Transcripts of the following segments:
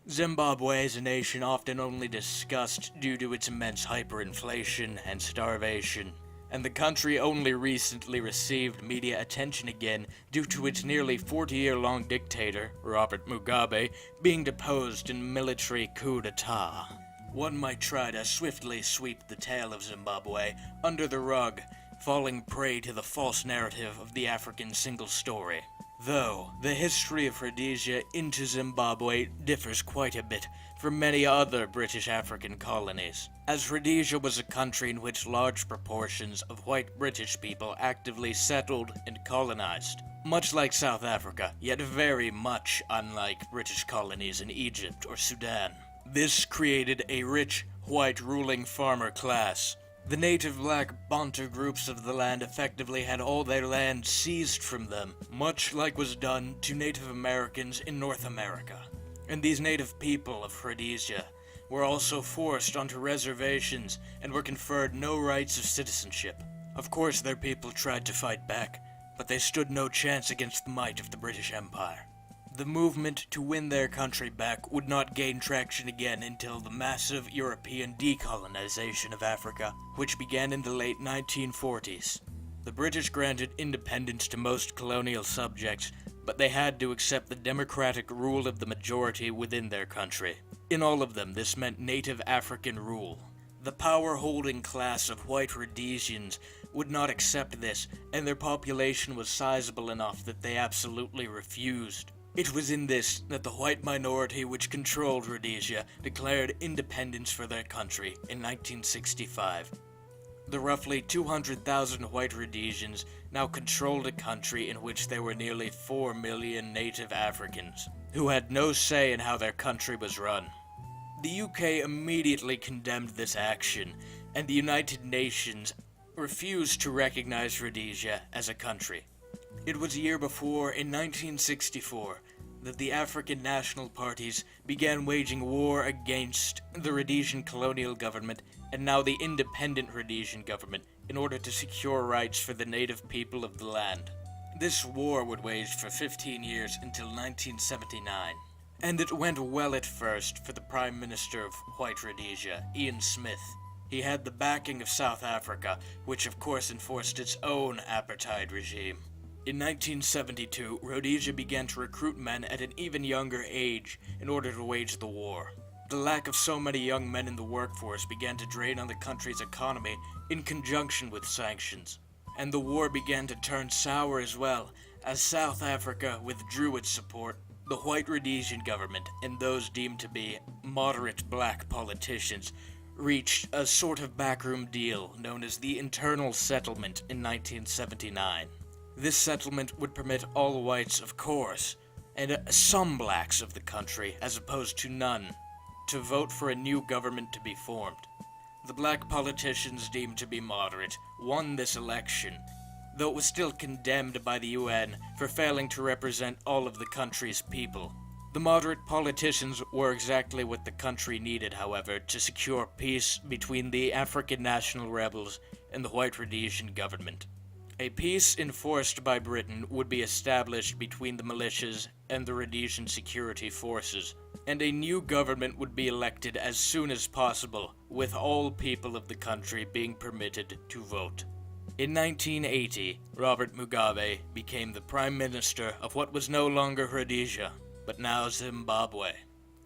Zimbabwe is a nation often only discussed due to its immense hyperinflation and starvation, and the country only recently received media attention again due to its nearly 40-year-long dictator, Robert Mugabe, being deposed in military coup d'etat. One might try to swiftly sweep the tale of Zimbabwe under the rug, falling prey to the false narrative of the African single story. Though, the history of Rhodesia into Zimbabwe differs quite a bit from many other British African colonies, as Rhodesia was a country in which large proportions of white British people actively settled and colonized. Much like South Africa, yet very much unlike British colonies in Egypt or Sudan. This created a rich, white ruling farmer class. The native black Bantu groups of the land effectively had all their land seized from them, much like was done to Native Americans in North America. And these native people of Rhodesia were also forced onto reservations and were conferred no rights of citizenship. Of course, their people tried to fight back, but they stood no chance against the might of the British Empire. The movement to win their country back would not gain traction again until the massive European decolonization of Africa, which began in the late 1940s. The British granted independence to most colonial subjects, but they had to accept the democratic rule of the majority within their country. In all of them, this meant native African rule. The power-holding class of white Rhodesians would not accept this, and their population was sizable enough that they absolutely refused. It was in this that the white minority which controlled Rhodesia declared independence for their country in 1965. The roughly 200,000 white Rhodesians now controlled a country in which there were nearly 4 million native Africans, who had no say in how their country was run. The UK immediately condemned this action, and the United Nations refused to recognize Rhodesia as a country. It was a year before, in 1964, that the African national parties began waging war against the Rhodesian colonial government and now the independent Rhodesian government in order to secure rights for the native people of the land. This war would wage for 15 years until 1979, and it went well at first for the Prime Minister of White Rhodesia, Ian Smith. He had the backing of South Africa, which of course enforced its own apartheid regime. In 1972, Rhodesia began to recruit men at an even younger age in order to wage the war. The lack of so many young men in the workforce began to drain on the country's economy in conjunction with sanctions. And the war began to turn sour as well, as South Africa withdrew its support. The white Rhodesian government and those deemed to be moderate black politicians reached a sort of backroom deal known as the Internal Settlement in 1979. This settlement would permit all whites, of course, and some blacks of the country, as opposed to none, to vote for a new government to be formed. The black politicians deemed to be moderate won this election, though it was still condemned by the UN for failing to represent all of the country's people. The moderate politicians were exactly what the country needed, however, to secure peace between the African national rebels and the white Rhodesian government. A peace enforced by Britain would be established between the militias and the Rhodesian security forces, and a new government would be elected as soon as possible, with all people of the country being permitted to vote. In 1980, Robert Mugabe became the Prime Minister of what was no longer Rhodesia, but now Zimbabwe.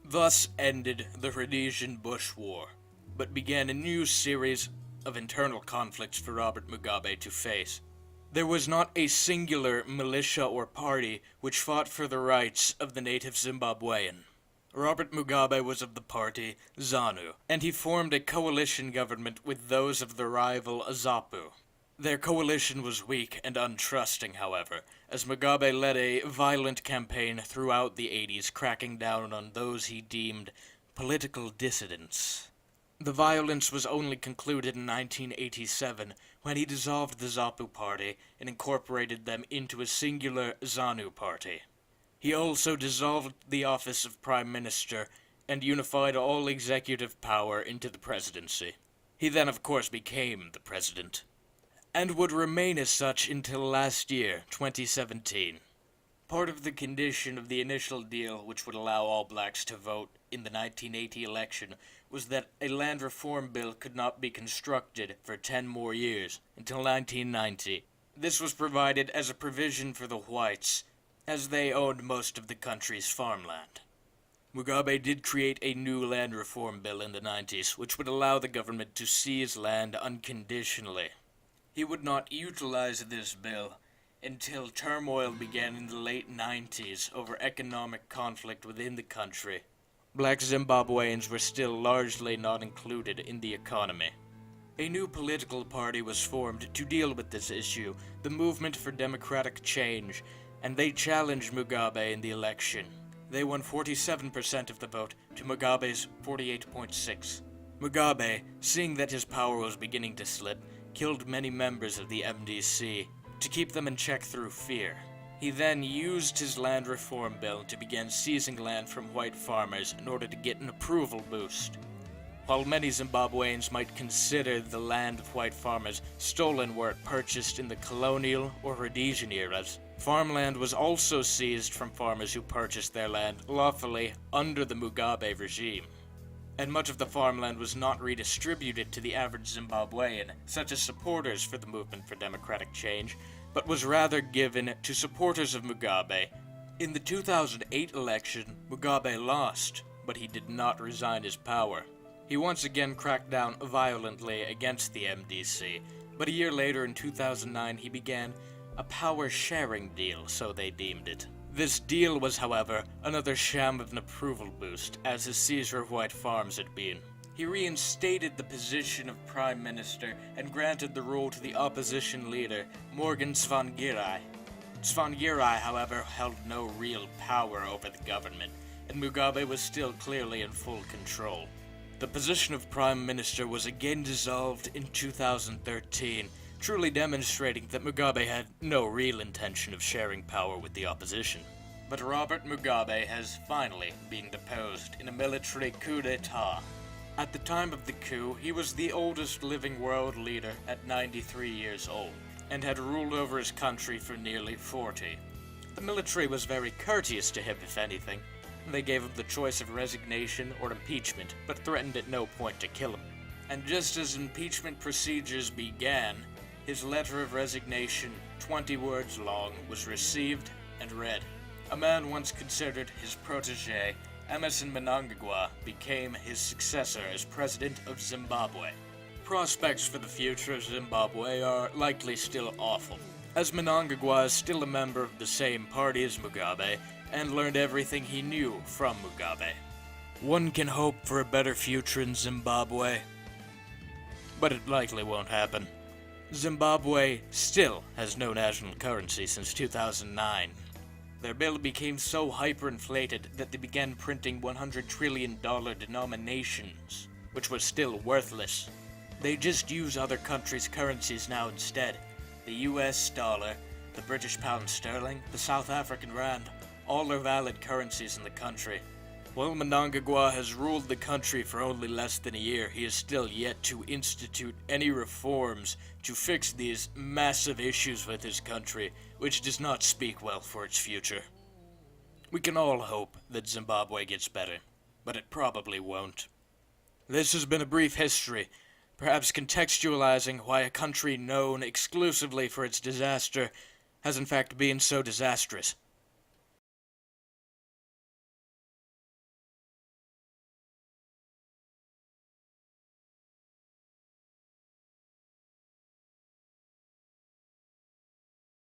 Thus ended the Rhodesian Bush War, but began a new series of internal conflicts for Robert Mugabe to face. There was not a singular militia or party which fought for the rights of the native Zimbabwean. Robert Mugabe was of the party ZANU, and he formed a coalition government with those of the rival ZAPU. Their coalition was weak and untrusting, however, as Mugabe led a violent campaign throughout the 80s, cracking down on those he deemed political dissidents. The violence was only concluded in 1987 when he dissolved the ZAPU party and incorporated them into a singular ZANU party. He also dissolved the office of Prime Minister and unified all executive power into the presidency. He then, of course, became the president, and would remain as such until last year, 2017. Part of the condition of the initial deal, which would allow all blacks to vote in the 1980 election, was that a land reform bill could not be constructed for 10 more years, until 1990. This was provided as a provision for the whites, as they owned most of the country's farmland. Mugabe did create a new land reform bill in the 90s, which would allow the government to seize land unconditionally. He would not utilize this bill until turmoil began in the late 90s over economic conflict within the country. Black Zimbabweans were still largely not included in the economy. A new political party was formed to deal with this issue, the Movement for Democratic Change, and they challenged Mugabe in the election. They won 47% of the vote to Mugabe's 48.6. Mugabe, seeing that his power was beginning to slip, killed many members of the MDC to keep them in check through fear. He then used his land reform bill to begin seizing land from white farmers in order to get an approval boost. While many Zimbabweans might consider the land of white farmers stolen were it purchased in the colonial or Rhodesian eras, farmland was also seized from farmers who purchased their land lawfully under the Mugabe regime. And much of the farmland was not redistributed to the average Zimbabwean, such as supporters for the Movement for Democratic Change, but was rather given to supporters of Mugabe. In the 2008 election, Mugabe lost, but he did not resign his power. He once again cracked down violently against the MDC, but a year later in 2009 he began a power-sharing deal, so they deemed it. This deal was, however, another sham of an approval boost, as his seizure of white farms had been. He reinstated the position of Prime Minister and granted the role to the opposition leader, Morgan Tsvangirai. Tsvangirai, however, held no real power over the government, and Mugabe was still clearly in full control. The position of Prime Minister was again dissolved in 2013, truly demonstrating that Mugabe had no real intention of sharing power with the opposition. But Robert Mugabe has finally been deposed in a military coup d'etat. At the time of the coup, he was the oldest living world leader at 93 years old, and had ruled over his country for nearly 40. The military was very courteous to him, if anything. They gave him the choice of resignation or impeachment, but threatened at no point to kill him. And just as impeachment procedures began, his letter of resignation, 20 words long, was received and read. A man once considered his protege, Emmerson Mnangagwa, became his successor as president of Zimbabwe. Prospects for the future of Zimbabwe are likely still awful, as Mnangagwa is still a member of the same party as Mugabe, and learned everything he knew from Mugabe. One can hope for a better future in Zimbabwe, but it likely won't happen. Zimbabwe still has no national currency since 2009. Their bill became so hyperinflated that they began printing $100 trillion denominations, which was still worthless. They just use other countries' currencies now instead. The US dollar, the British pound sterling, the South African rand, all are valid currencies in the country. While Mnangagwa has ruled the country for only less than a year, he has still yet to institute any reforms to fix these massive issues with his country, which does not speak well for its future. We can all hope that Zimbabwe gets better, but it probably won't. This has been a brief history, perhaps contextualizing why a country known exclusively for its disaster has in fact been so disastrous.